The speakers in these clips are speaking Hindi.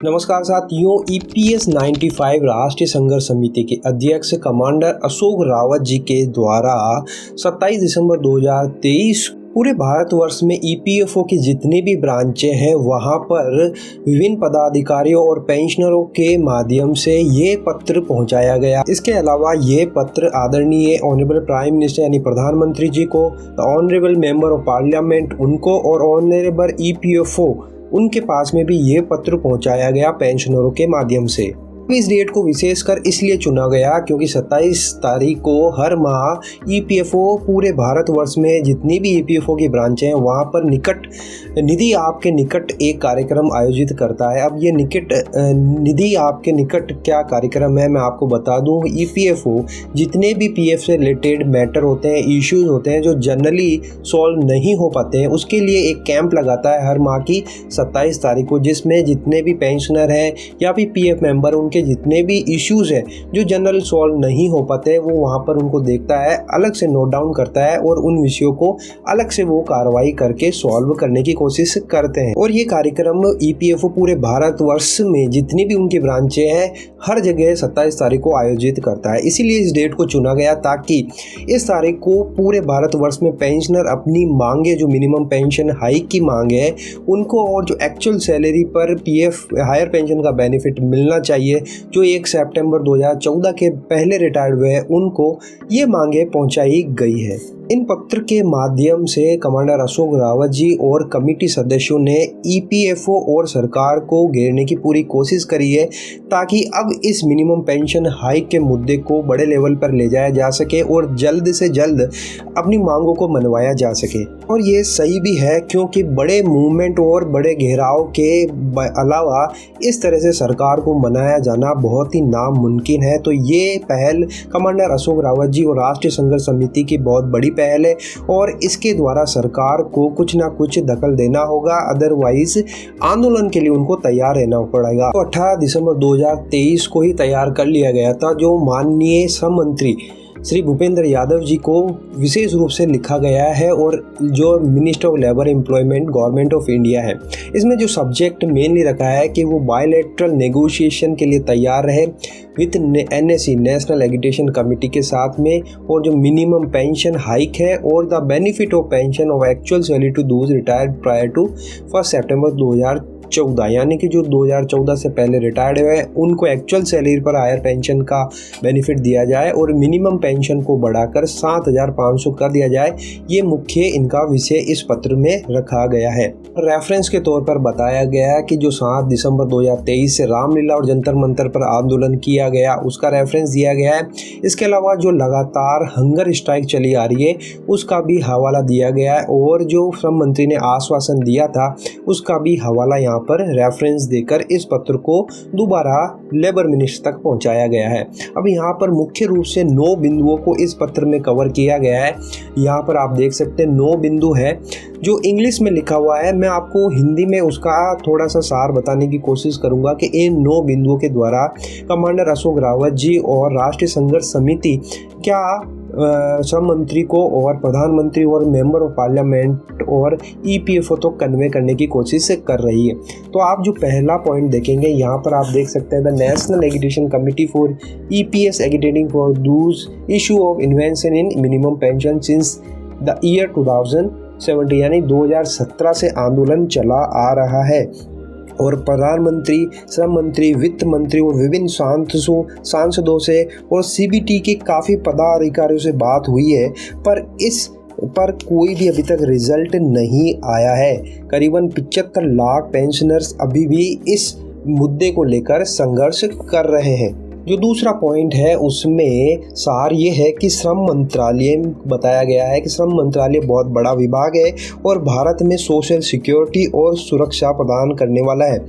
नमस्कार साथियों, ईपीएस 95 राष्ट्रीय संघर्ष समिति के अध्यक्ष कमांडर अशोक रावत जी के द्वारा 27 दिसंबर 2023 पूरे भारतवर्ष में ईपीएफओ की जितनी भी ब्रांचें हैं वहां पर विभिन्न पदाधिकारियों और पेंशनरों के माध्यम से ये पत्र पहुंचाया गया। इसके अलावा ये पत्र आदरणीय ऑनरेबल प्राइम मिनिस्टर यानी प्रधानमंत्री जी को, ऑनरेबल मेंबर ऑफ पार्लियामेंट उनको और ऑनरेबल ईपीएफओ उनके पास में भी ये पत्र पहुंचाया गया पेंशनरों के माध्यम से। इस डेट को विशेषकर इसलिए चुना गया क्योंकि 27 तारीख को हर माह ईपीएफओ पूरे भारतवर्ष में जितनी भी ईपीएफओ की ब्रांचें हैं वहाँ पर निकट निधि आपके निकट एक कार्यक्रम आयोजित करता है। अब ये निधि आपके निकट क्या कार्यक्रम है मैं आपको बता दूं। ईपीएफओ जितने भी पीएफ से रिलेटेड मैटर होते हैं, इश्यूज होते हैं जो जनरली सॉल्व नहीं हो पाते हैं, उसके लिए एक कैंप लगाता है हर माह की 27 तारीख को, जिसमें जितने भी पेंशनर हैं या फिर पीएफ मेंबर उनके जितने भी इश्यूज हैं जो जनरल सॉल्व नहीं हो पाते वो वहाँ पर उनको देखता है, अलग से नोट डाउन करता है और उन विषयों को अलग से वो कार्रवाई करके सॉल्व करने की कोशिश करते हैं। और ये कार्यक्रम ईपीएफओ पूरे भारतवर्ष में जितनी भी उनकी ब्रांचें हैं हर जगह 27 तारीख को आयोजित करता है। इसीलिए इस डेट को चुना गया ताकि इस तारीख को पूरे भारतवर्ष में पेंशनर अपनी मांगे, जो मिनिमम पेंशन हाइक की मांग है उनको, और जो एक्चुअल सैलरी पर पीएफ हायर पेंशन का बेनिफिट मिलना चाहिए जो 1 सितंबर 2014 के पहले रिटायर्ड हुए हैं उनको ये मांगे पहुंचाई गई है। इन पत्र के माध्यम से कमांडर अशोक रावत जी और कमेटी सदस्यों ने ईपीएफओ और सरकार को घेरने की पूरी कोशिश करी है ताकि अब इस मिनिमम पेंशन हाइक के मुद्दे को बड़े लेवल पर ले जाया जा सके और जल्द से जल्द अपनी मांगों को मनवाया जा सके। और ये सही भी है क्योंकि बड़े मूवमेंट और बड़े घेराव के अलावा इस तरह से सरकार को मनाया जाना बहुत ही नामुमकिन है। तो ये पहल कमांडर अशोक रावत जी और राष्ट्रीय संघर्ष समिति की बहुत बड़ी पहल है और इसके द्वारा सरकार को कुछ ना कुछ दखल देना होगा, अदरवाइज आंदोलन के लिए उनको तैयार रहना पड़ेगा। तो 18 दिसंबर 2023 को ही तैयार कर लिया गया था, जो माननीय श्रम मंत्री श्री भूपेंद्र यादव जी को विशेष रूप से लिखा गया है और जो minister of labour employment government of India है, इसमें जो सब्जेक्ट मेनली रखा है कि वो बायलैटरल नेगोशिएशन के लिए तैयार रहे with NSC national education committee के साथ में, और जो मिनिमम पेंशन हाइक है और the benefit of pension of actual salary to those retired prior to 1 सितंबर 2014, यानी कि जो 2014 से पहले रिटायर्ड हुए उनको एक्चुअल सैलरी पर हायर पेंशन का बेनिफिट दिया जाए और मिनिमम पेंशन को बढ़ाकर 7,500 कर दिया जाए। ये मुख्य इनका विषय इस पत्र में रखा गया है। रेफरेंस के तौर पर बताया गया है कि जो 7 दिसंबर 2023 से रामलीला और जंतर मंतर पर आंदोलन किया गया उसका रेफरेंस दिया गया है। इसके अलावा जो लगातार हंगर स्ट्राइक चली आ रही है उसका भी हवाला दिया गया है और जो श्रम मंत्री ने आश्वासन दिया था उसका भी हवाला यहाँ पर रेफरेंस देकर इस पत्र को दोबारा लेबर मिनिस्टर तक पहुंचाया गया है। अब यहाँ पर मुख्य रूप से 9 बिंदुओं को इस पत्र में कवर किया गया है। यहाँ पर आप देख सकते हैं 9 बिंदु है जो इंग्लिश में लिखा हुआ है। मैं आपको हिंदी में उसका थोड़ा सा सार बताने की कोशिश करूंगा कि इन 9 बिंदुओं के द्वारा कमांडर अशोक रावत जी और राष्ट्रीय संघर्ष समिति क्या श्रम मंत्री को और प्रधानमंत्री और मेंबर ऑफ पार्लियामेंट और ईपीएफओ तो कन्वे करने की कोशिश कर रही है। तो आप जो पहला पॉइंट देखेंगे यहाँ पर आप देख सकते हैं the national education committee for EPS educating for Dooj issue of invention in minimum pension since the year 2017, यानी 2017 से आंदोलन चला आ रहा है और प्रधानमंत्री, श्रम मंत्री, वित्त मंत्री और विभिन्न सांसदों से और सीबीटी के काफ़ी पदाधिकारियों से बात हुई है, पर इस पर कोई भी अभी तक रिजल्ट नहीं आया है। करीबन 75 लाख पेंशनर्स अभी भी इस मुद्दे को लेकर संघर्ष कर रहे हैं। जो दूसरा पॉइंट है उसमें सार ये है कि श्रम मंत्रालय बताया गया है कि श्रम मंत्रालय बहुत बड़ा विभाग है और भारत में सोशल सिक्योरिटी और सुरक्षा प्रदान करने वाला है।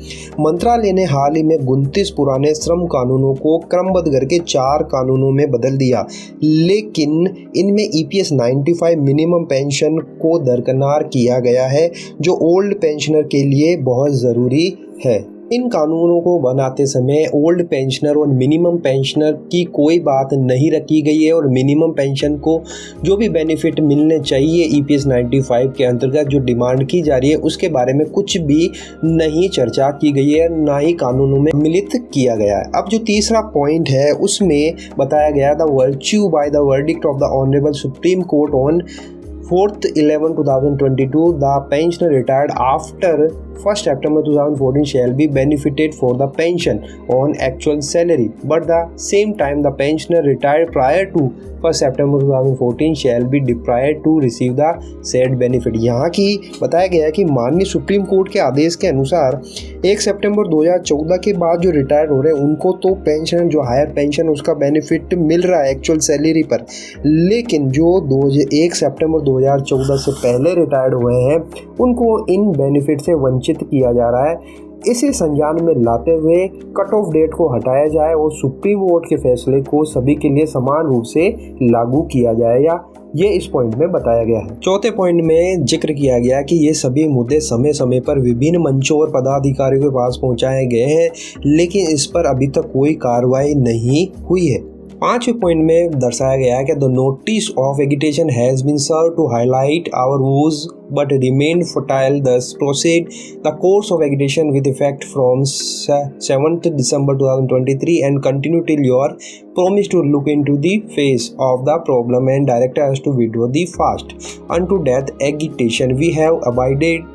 मंत्रालय ने हाल ही में 29 पुराने श्रम कानूनों को क्रमबद्ध करके 4 कानूनों में बदल दिया, लेकिन इनमें ईपीएस 95 मिनिमम पेंशन को दरकिनार किया गया है जो ओल्ड पेंशनर के लिए बहुत ज़रूरी है। इन कानूनों को बनाते समय ओल्ड पेंशनर और मिनिमम पेंशनर की कोई बात नहीं रखी गई है और मिनिमम पेंशन को जो भी बेनिफिट मिलने चाहिए EPS 95 के अंतर्गत जो डिमांड की जा रही है उसके बारे में कुछ भी नहीं चर्चा की गई है, ना ही कानूनों में सम्मिलित किया गया है। अब जो तीसरा पॉइंट है उसमें बताया गया the virtue by the verdict of the honourable supreme court on 4/11/2022 the pensioner retired after 1st September 2014 shall be benefited for the pension on actual salary, but the same time the pensioner retired prior to 1st September 2014 shall be deprived to receive the said benefit। यहाँ की बताया गया है कि माननीय सुप्रीम कोर्ट के आदेश के अनुसार 1 सितंबर 2014 के बाद जो रिटायर्ड हो रहे हैं उनको तो पेंशन जो हायर पेंशन उसका बेनिफिट मिल रहा है एक्चुअल सैलरी पर, लेकिन जो 1 सितंबर 2014 से पहले रिटायर्ड हुए हैं उनको इन बेनिफिट से वंचित किया जा रहा है। इसे संज्ञान में लाते हुए कट ऑफ डेट को हटाया जाए और सुप्रीम कोर्ट के फैसले को सभी के लिए समान रूप से लागू किया जाए, या ये इस पॉइंट में बताया गया है। चौथे पॉइंट में जिक्र किया गया कि ये सभी मुद्दे समय समय पर विभिन्न मंचों और पदाधिकारियों के पास पहुंचाए गए हैं, लेकिन इस पर अभी तक कोई कार्रवाई नहीं हुई है। पांचवें पॉइंट में दर्शाया गया है कि the notice of agitation has been serve to highlight our views but remain fertile, thus proceed the course of agitation with effect from 7th December 2023 and continue till your promise to look into the face of the problem and direct us to withdraw the fast unto death agitation we have abided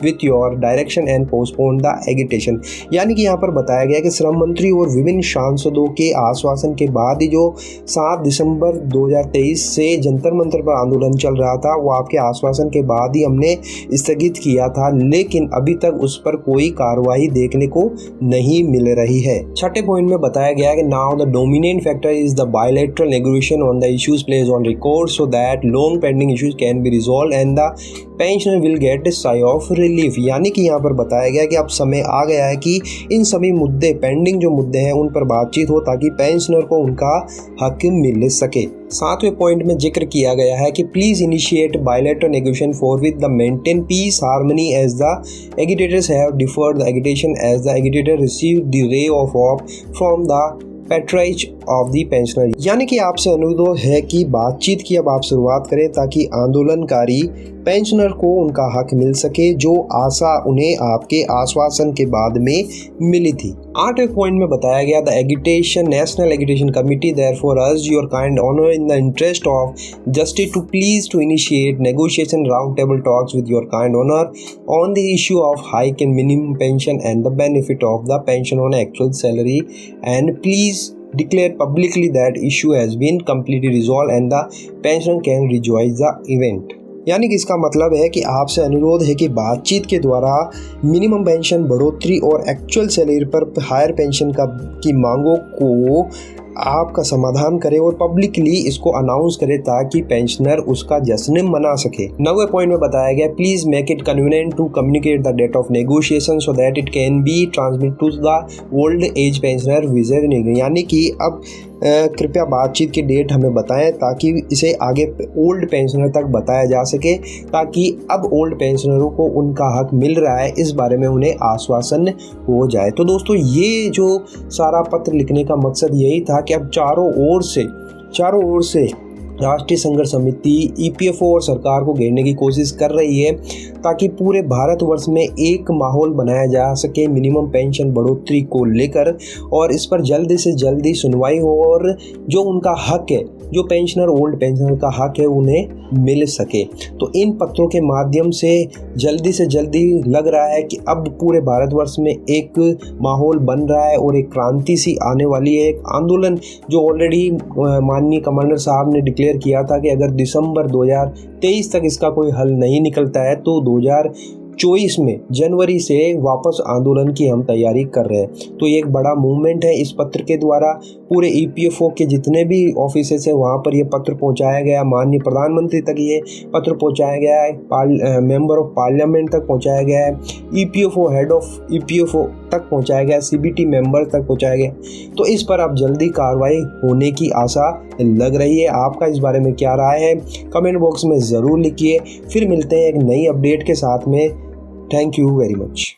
with your direction and postpone the agitation। यानी कि यहाँ पर बताया गया कि श्रम मंत्री और विभिन्न सांसदों के आश्वासन के बाद ही जो 7 दिसंबर 2023 से जंतर मंतर पर आंदोलन चल रहा था वो आपके आश्वासन के बाद ही हमने स्थगित किया था, लेकिन अभी तक उस पर कोई कार्रवाई देखने को नहीं मिल रही है। छठे पॉइंट में बताया गया है कि now the dominant factor is the bilateral negotiation on the issues placed on record so that long pending issues can be resolve and the pensioner will get sigh of relief. यानी कि यहाँ पर बताया गया कि अब समय आ गया है कि इन सभी मुद्दे पेंडिंग जो मुद्दे हैं उन पर बातचीत हो ताकि पेंशनर को उनका हक मिल सके। सातवें पॉइंट में जिक्र किया गया है कि please initiate bilateral negotiation for with the maintain peace harmony as the agitators have deferred the agitation as the agitator receive the ray of hope from the patrise of the pensioner. यानी कि आपसे अनुरोध है कि बातचीत की अब आप शुरुआत करें ताकि आंदोलनकारी पेंशनर को उनका हक मिल सके जो आशा उन्हें आपके आश्वासन के बाद में मिली थी। आठवें पॉइंट में बताया गया the agitation national agitation committee therefore urge your kind honour in the interest of justice to please to initiate negotiation round table talks with your kind honour on the issue of hike in minimum pension and the benefit of the pension on actual salary and please declare publicly that issue has been completely resolved and the pensioner can rejoice the event। यानी कि इसका मतलब है कि आपसे अनुरोध है कि बातचीत के द्वारा मिनिमम पेंशन बढ़ोतरी और एक्चुअल सैलरी पर हायर पेंशन की मांगों को आपका समाधान करे और पब्लिकली इसको अनाउंस करे ताकि पेंशनर उसका जश्न मना सके। 9वें पॉइंट में बताया गया please make it convenient to communicate the date of negotiation so that it can be transmit to the old age pensioner Vijay. यानी कि अब कृपया बातचीत की डेट हमें बताएं ताकि इसे आगे ओल्ड पेंशनर तक बताया जा सके ताकि अब ओल्ड पेंशनरों को उनका हक मिल रहा है इस बारे में उन्हें आश्वासन हो जाए। तो दोस्तों ये जो सारा पत्र लिखने का मकसद यही था कि अब चारों ओर से राष्ट्रीय संघर्ष समिति EPFO और सरकार को घेरने की कोशिश कर रही है ताकि पूरे भारतवर्ष में एक माहौल बनाया जा सके मिनिमम पेंशन बढ़ोतरी को लेकर और इस पर जल्दी से जल्दी सुनवाई हो और जो उनका हक है, जो पेंशनर ओल्ड पेंशनर का हक है उन्हें मिल सके। तो इन पत्रों के माध्यम से जल्दी लग रहा है कि अब पूरे भारतवर्ष में एक माहौल बन रहा है और एक क्रांति सी आने वाली है। एक आंदोलन जो ऑलरेडी माननीय कमांडर साहब ने डिक्लेयर किया था कि अगर दिसंबर 2023 तक इसका कोई हल नहीं निकलता है तो 2024 में जनवरी से वापस आंदोलन की हम तैयारी कर रहे हैं। तो ये एक बड़ा मूवमेंट है। इस पत्र के द्वारा पूरे EPFO के जितने भी ऑफिसेस हैं वहाँ पर ये पत्र पहुँचाया गया, माननीय प्रधानमंत्री तक ये पत्र पहुँचाया गया है, मेंबर ऑफ पार्लियामेंट तक पहुँचाया गया है, EPFO हेड ऑफ EPFO तक पहुँचाया गया, CBT मेंबर तक पहुँचाया गया। तो इस पर अब जल्दी कार्रवाई होने की आशा लग रही है। आपका इस बारे में क्या राय है कमेंट बॉक्स में ज़रूर लिखिए। फिर मिलते हैं एक नई अपडेट के साथ में। Thank you very much.